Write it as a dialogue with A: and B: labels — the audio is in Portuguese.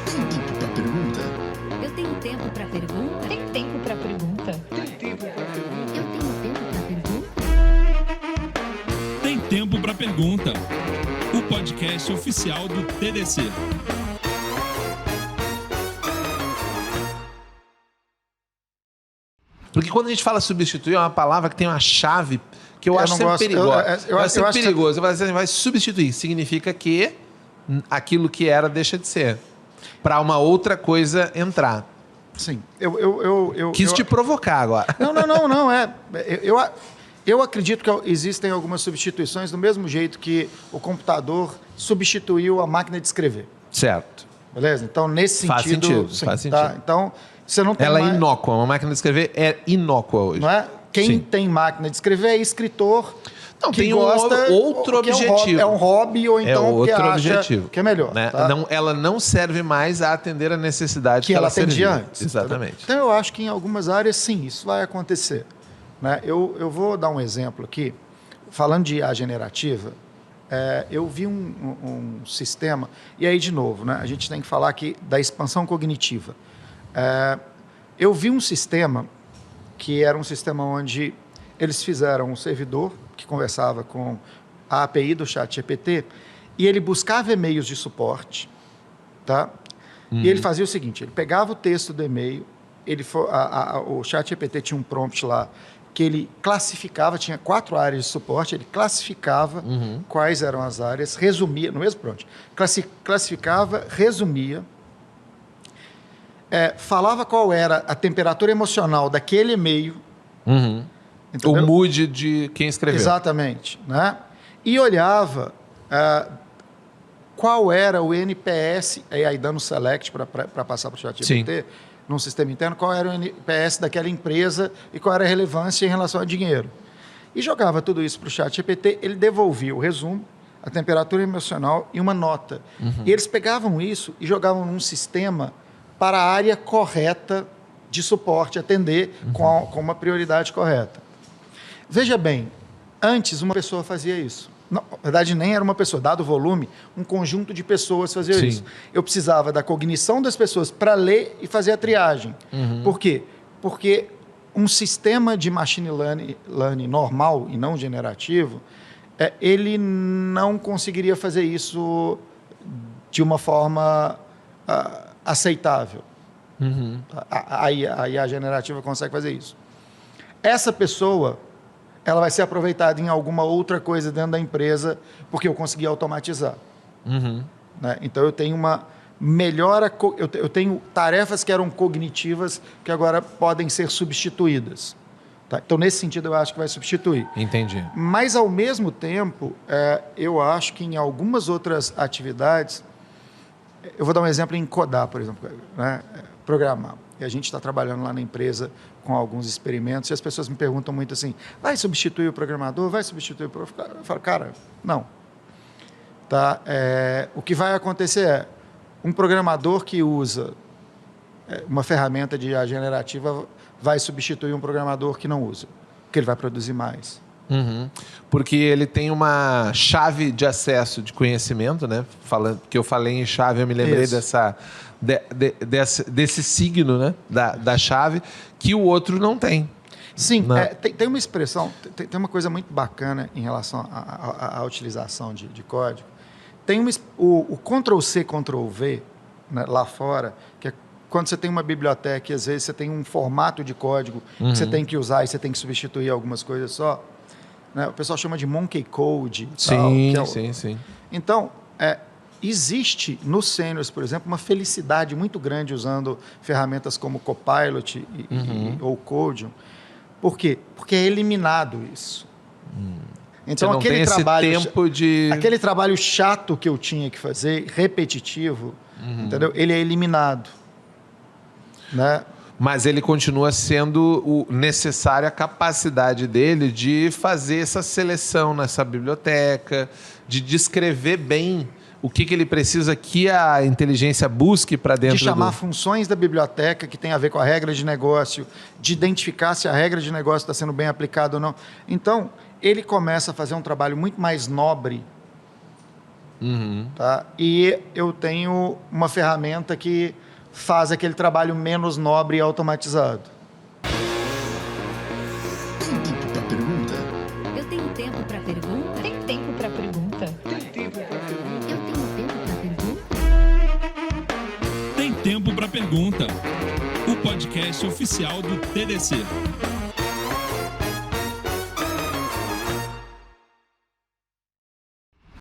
A: Tem tempo para pergunta?
B: Eu tenho tempo para pergunta?
C: Tem tempo para pergunta?
A: Tem tempo para pergunta?
B: Eu tenho tempo para pergunta?
D: Tem Tempo para Pergunta, o podcast oficial do TDC.
E: Porque quando a gente fala substituir, é uma palavra que tem uma chave que eu acho sempre perigosa. Eu acho sempre perigoso. Você fala assim, vai substituir. Significa que aquilo que era deixa de ser. Para uma outra coisa entrar.
F: Sim.
E: Quis te provocar agora.
F: Não. Eu acredito que existem algumas substituições do mesmo jeito que o computador substituiu a máquina de escrever.
E: Certo.
F: Beleza? Então, nesse
E: Faz
F: sentido...
E: sentido, faz sentido.
F: Então, você não tem
E: Ela
F: mais...
E: é inócua. Uma máquina de escrever é inócua hoje.
F: Não é? Quem
E: Sim.
F: tem máquina de escrever é escritor.
E: Não,
F: que
E: tem
F: gosta,
E: outro objetivo.
F: É um hobby ou então porque
E: outro
F: acha
E: objetivo,
F: que é melhor.
E: Né?
F: Tá?
E: Não, ela não serve mais a atender a necessidade
F: Que ela
E: servia
F: atendia antes.
E: Exatamente.
F: Então, eu acho que em algumas áreas, sim, isso vai acontecer. Né? Eu vou dar um exemplo aqui. Falando de IA generativa, eu vi um sistema... E aí, de novo, né? A gente tem que falar aqui da expansão cognitiva. Eu vi um sistema que era um sistema onde eles fizeram um servidor que conversava com a API do ChatGPT e ele buscava e-mails de suporte, tá? E ele fazia o seguinte, ele pegava o texto do e-mail, o ChatGPT tinha um prompt lá que ele classificava, tinha 4 áreas de suporte, ele classificava quais eram as áreas, resumia, no mesmo prompt, classificava, resumia, falava qual era a temperatura emocional daquele e-mail.
E: O mood de quem escreveu.
F: Exatamente. Né? E olhava qual era o NPS, aí dando select para passar para o ChatGPT, num sistema interno, qual era o NPS daquela empresa e qual era a relevância em relação a dinheiro. E jogava tudo isso para o ChatGPT, ele devolvia o resumo, a temperatura emocional e uma nota. E eles pegavam isso e jogavam num sistema para a área correta de suporte, atender com uma prioridade correta. Veja bem, antes uma pessoa fazia isso. Não, na verdade, nem era uma pessoa. Dado o volume, um conjunto de pessoas fazia isso. Eu precisava da cognição das pessoas para ler e fazer a triagem. Por quê? Porque um sistema de machine learning normal e não generativo, ele não conseguiria fazer isso de uma forma aceitável. A IA generativa consegue fazer isso. Essa pessoa, ela vai ser aproveitada em alguma outra coisa dentro da empresa, porque eu consegui automatizar. Né? Então, eu tenho uma melhora... Eu tenho tarefas que eram cognitivas que agora podem ser substituídas. Tá? Então, nesse sentido, eu acho que vai substituir.
E: Entendi.
F: Mas, ao mesmo tempo, eu acho que em algumas outras atividades... Eu vou dar um exemplo em codar, por exemplo, né? Programar. E a gente está trabalhando lá na empresa com alguns experimentos e as pessoas me perguntam muito assim, vai substituir o programador? Vai substituir o programador? Eu falo, cara, não. Tá? O que vai acontecer é um programador que usa uma ferramenta de IA generativa vai substituir um programador que não usa, porque ele vai produzir mais.
E: Porque ele tem uma chave de acesso de conhecimento, né? Que eu falei em chave, eu me lembrei desse signo, né? da chave, que o outro não tem.
F: Sim, tem uma expressão, tem uma coisa muito bacana em relação à utilização de código. Tem o Ctrl+C, Ctrl+V, né, lá fora, que é quando você tem uma biblioteca e às vezes você tem um formato de código que você tem que usar e você tem que substituir algumas coisas só. Né? O pessoal chama de monkey code.
E: Sim.
F: Então, existe no Seniors, por exemplo, uma felicidade muito grande usando ferramentas como Copilot ou Codium. Por quê? Porque é eliminado isso. Então, aquele trabalho chato que eu tinha que fazer, repetitivo, entendeu? Ele é eliminado. Né?
E: Mas ele continua sendo necessário a capacidade dele de fazer essa seleção nessa biblioteca, de descrever bem o que ele precisa que a inteligência busque para dentro
F: de chamar funções da biblioteca que tem a ver com a regra de negócio, de identificar se a regra de negócio está sendo bem aplicada ou não. Então, ele começa a fazer um trabalho muito mais nobre Tá? E eu tenho uma ferramenta que faz aquele trabalho menos nobre e automatizado.
A: Tem tempo pra pergunta?
B: Eu tenho tempo para pergunta?
C: Tem tempo para pergunta?
B: Eu tenho tempo para pergunta?
D: Tem Tempo para Pergunta, o podcast oficial do TDC.